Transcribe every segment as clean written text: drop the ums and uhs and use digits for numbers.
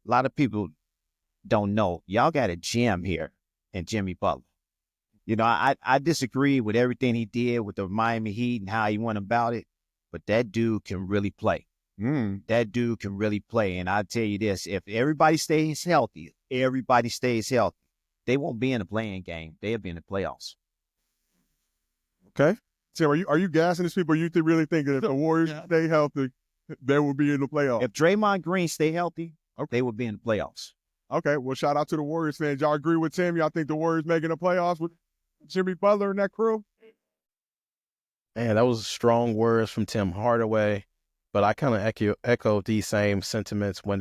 A lot of people don't know. Y'all got a gem here in Jimmy Butler. I disagree with everything he did with the Miami Heat and how he went about it, but that dude can really play. That dude can really play. And I tell you this, if everybody stays healthy, they won't be in the playing game. They'll be in the playoffs. Okay. Tim, are you gassing these people? Or you really think that if the Warriors stay healthy, they will be in the playoffs? If Draymond Green stay healthy, they will be in the playoffs. Okay. Well, shout out to the Warriors fans. Y'all agree with Tim? Y'all think the Warriors making the playoffs with Jimmy Butler and that crew? Man, that was strong words from Tim Hardaway, but I kind of echo these same sentiments when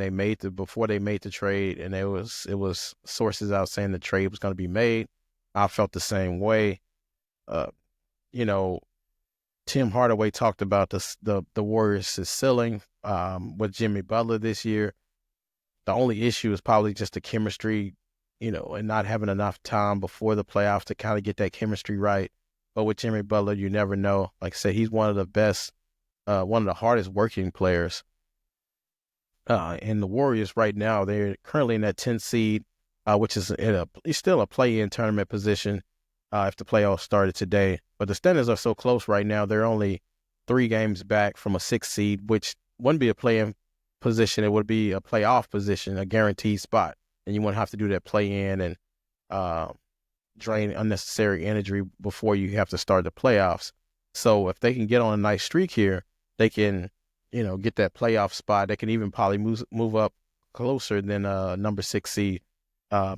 before they made the trade, and it was sources out saying the trade was going to be made. I felt the same way. Tim Hardaway talked about the Warriors' ceiling with Jimmy Butler this year. The only issue is probably just the chemistry, and not having enough time before the playoffs to kind of get that chemistry right. But with Jimmy Butler, you never know. Like I said, he's one of the best, one of the hardest working players. And the Warriors right now, they're currently in that 10th seed, which is it's still a play-in tournament position if the playoffs started today. But the standings are so close right now, they're only 3 games back from a 6th seed, which wouldn't be a play-in position. It would be a playoff position, a guaranteed spot. And you wouldn't have to do that play-in and drain unnecessary energy before you have to start the playoffs. So if they can get on a nice streak here, they can, get that playoff spot. They can even probably move up closer than number 6 seed.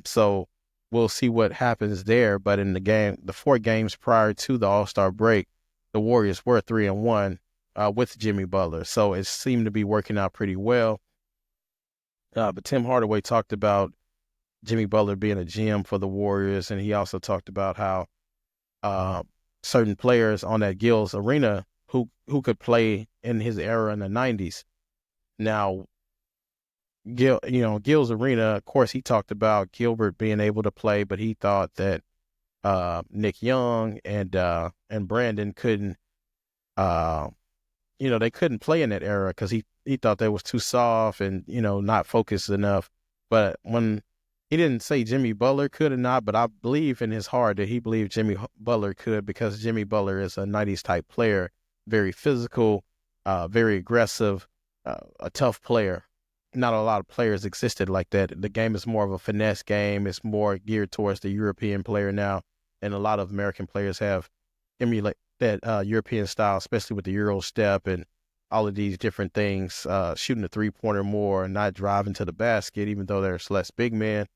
So we'll see what happens there. But in the 4 games prior to the All-Star break, the Warriors were 3-1 with Jimmy Butler. So it seemed to be working out pretty well. But Tim Hardaway talked about Jimmy Butler being a gem for the Warriors, and he also talked about how certain players on that Gil's Arena who could play in his era in the 90s. Now, Gil's Arena, of course, he talked about Gilbert being able to play, but he thought that Nick Young and Brandon couldn't, they couldn't play in that era because he thought they was too soft and, not focused enough. But when he didn't say Jimmy Butler could or not, but I believe in his heart that he believed Jimmy Butler could because Jimmy Butler is a 90s type player, very physical, very aggressive, a tough player. Not a lot of players existed like that. The game is more of a finesse game. It's more geared towards the European player now, and a lot of American players have emulate that European style, especially with the Euro step and all of these different things, shooting the three-pointer more and not driving to the basket, even though there's less big men.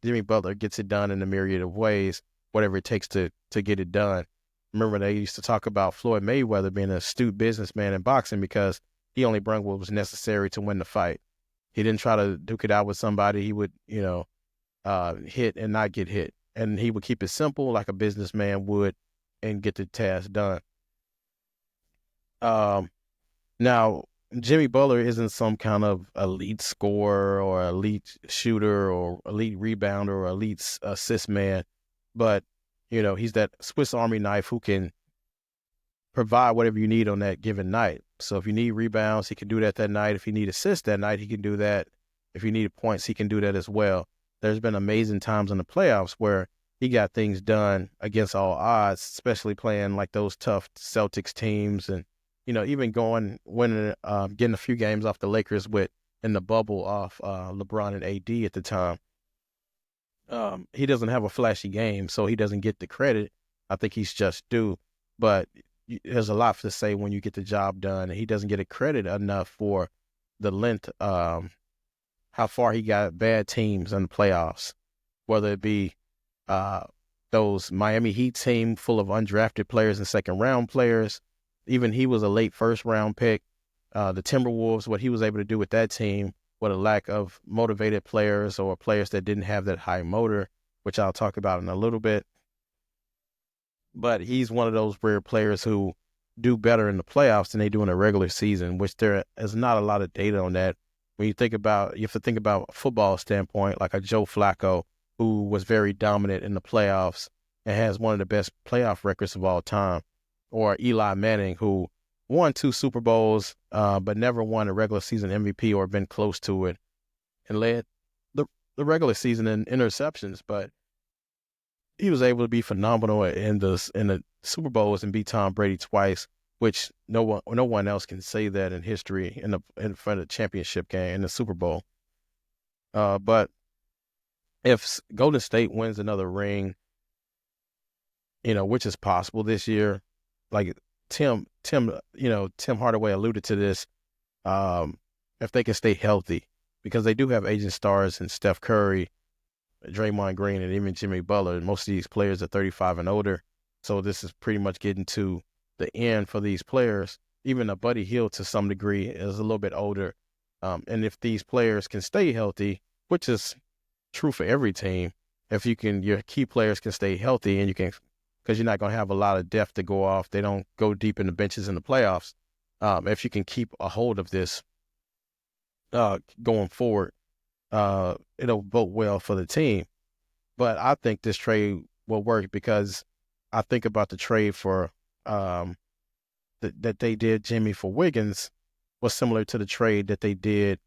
Jimmy Butler gets it done in a myriad of ways, whatever it takes to get it done. Remember, they used to talk about Floyd Mayweather being an astute businessman in boxing because he only brought what was necessary to win the fight. He didn't try to duke it out with somebody. He would, hit and not get hit. And he would keep it simple like a businessman would and get the task done. Now, Jimmy Butler isn't some kind of elite scorer or elite shooter or elite rebounder or elite assist man, but, he's that Swiss Army knife who can provide whatever you need on that given night. So if you need rebounds, he can do that night. If you need assists that night, he can do that. If you need points, he can do that as well. There's been amazing times in the playoffs where he got things done against all odds, especially playing like those tough Celtics teams and, even winning, getting a few games off the Lakers in the bubble off LeBron and AD at the time. He doesn't have a flashy game, so he doesn't get the credit. I think he's just due. But there's a lot to say when you get the job done, and he doesn't get a credit enough for the length, how far he got bad teams in the playoffs, whether it be those Miami Heat team full of undrafted players and second-round players. Even he was a late first-round pick. The Timberwolves, what he was able to do with that team with a lack of motivated players or players that didn't have that high motor, which I'll talk about in a little bit. But he's one of those rare players who do better in the playoffs than they do in the regular season, which there is not a lot of data on that. When you have to think about a football standpoint, like a Joe Flacco, who was very dominant in the playoffs and has one of the best playoff records of all time, or Eli Manning, who won 2 Super Bowls, but never won a regular season MVP or been close to it, and led the regular season in interceptions, but he was able to be phenomenal in the Super Bowls and beat Tom Brady twice, which no one else can say that in history in front of the championship game in the Super Bowl. But if Golden State wins another ring, which is possible this year, like Tim Hardaway alluded to this, if they can stay healthy, because they do have aging stars in Steph Curry, Draymond Green, and even Jimmy Butler. Most of these players are 35 and older, so this is pretty much getting to the end for these players. Even a Buddy Hield to some degree is a little bit older, and if these players can stay healthy, which is true for every team, if your key players can stay healthy and because you're not going to have a lot of depth to go off. They don't go deep in the benches in the playoffs. If you can keep a hold of this going forward, it'll bode well for the team. But I think this trade will work because I think about the trade for that they did Jimmy for Wiggins was similar to the trade that they did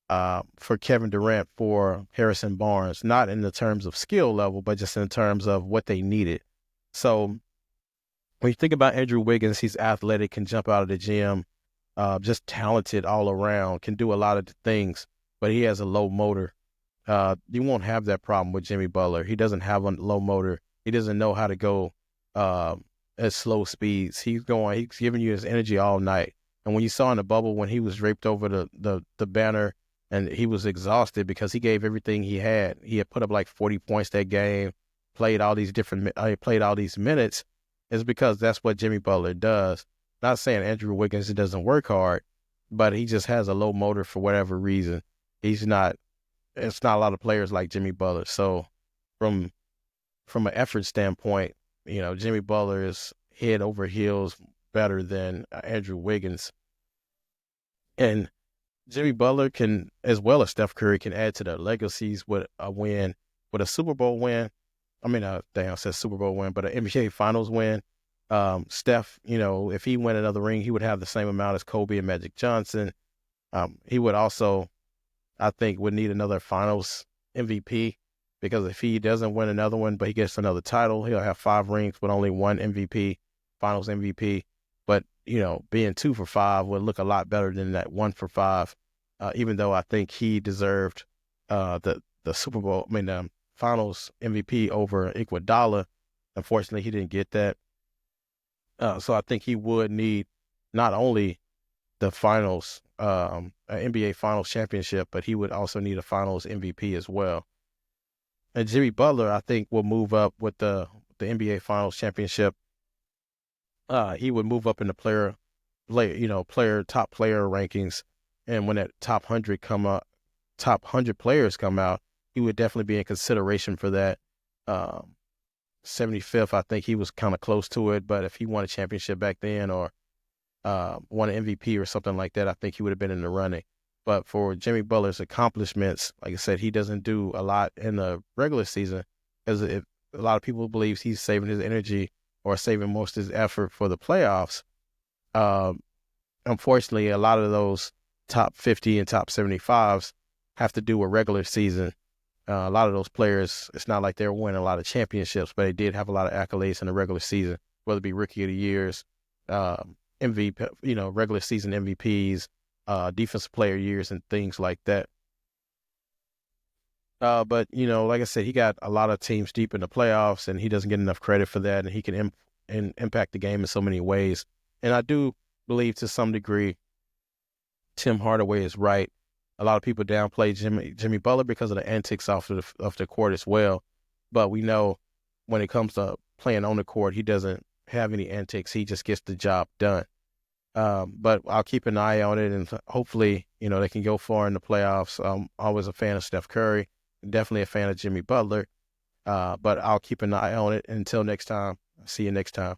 for Kevin Durant for Harrison Barnes, not in the terms of skill level, but just in terms of what they needed. So when you think about Andrew Wiggins, he's athletic, can jump out of the gym, just talented all around, can do a lot of things, but he has a low motor. You won't have that problem with Jimmy Butler. He doesn't have a low motor. He doesn't know how to go at slow speeds. He's giving you his energy all night. And when you saw in the bubble when he was draped over the banner and he was exhausted because he gave everything he had put up like 40 points that game, played all these minutes, is because that's what Jimmy Butler does. Not saying Andrew Wiggins doesn't work hard, but he just has a low motor for whatever reason. It's not a lot of players like Jimmy Butler. So from an effort standpoint, Jimmy Butler is head over heels better than Andrew Wiggins. And Jimmy Butler can, as well as Steph Curry, can add to their legacies with a win, with a Super Bowl win. I mean, I said Super Bowl win, but an NBA Finals win. Steph, if he win another ring, he would have the same amount as Kobe and Magic Johnson. He would also, I think, would need another Finals MVP, because if he doesn't win another one, but he gets another title, he'll have 5 rings with only 1 MVP, Finals MVP. But, being 2 for 5 would look a lot better than that 1 for 5, even though I think he deserved the Super Bowl, Finals MVP over Iguodala. Unfortunately, he didn't get that. So I think he would need not only the Finals, an NBA Finals championship, but he would also need a Finals MVP as well. And Jimmy Butler, I think, will move up with the NBA Finals championship. He would move up in the top player rankings, and when that top 100 players come out, he would definitely be in consideration for that. 75th, I think he was kind of close to it, but if he won a championship back then or won an MVP or something like that, I think he would have been in the running. But for Jimmy Butler's accomplishments, like I said, he doesn't do a lot in the regular season, because a lot of people believe he's saving his energy or saving most of his effort for the playoffs. Unfortunately, a lot of those top 50 and top 75s have to do a regular season. A lot of those players, it's not like they're winning a lot of championships, but they did have a lot of accolades in the regular season, whether it be Rookie of the Years, MVP, regular season MVPs, defensive player years, and things like that. But, like I said, he got a lot of teams deep in the playoffs, and he doesn't get enough credit for that, and he can impact the game in so many ways. And I do believe to some degree Tim Hardaway is right. A lot of people downplay Jimmy Butler because of the antics off the court as well. But we know when it comes to playing on the court, he doesn't have any antics. He just gets the job done. But I'll keep an eye on it, and hopefully, they can go far in the playoffs. I'm always a fan of Steph Curry, definitely a fan of Jimmy Butler. But I'll keep an eye on it. Until next time, see you next time.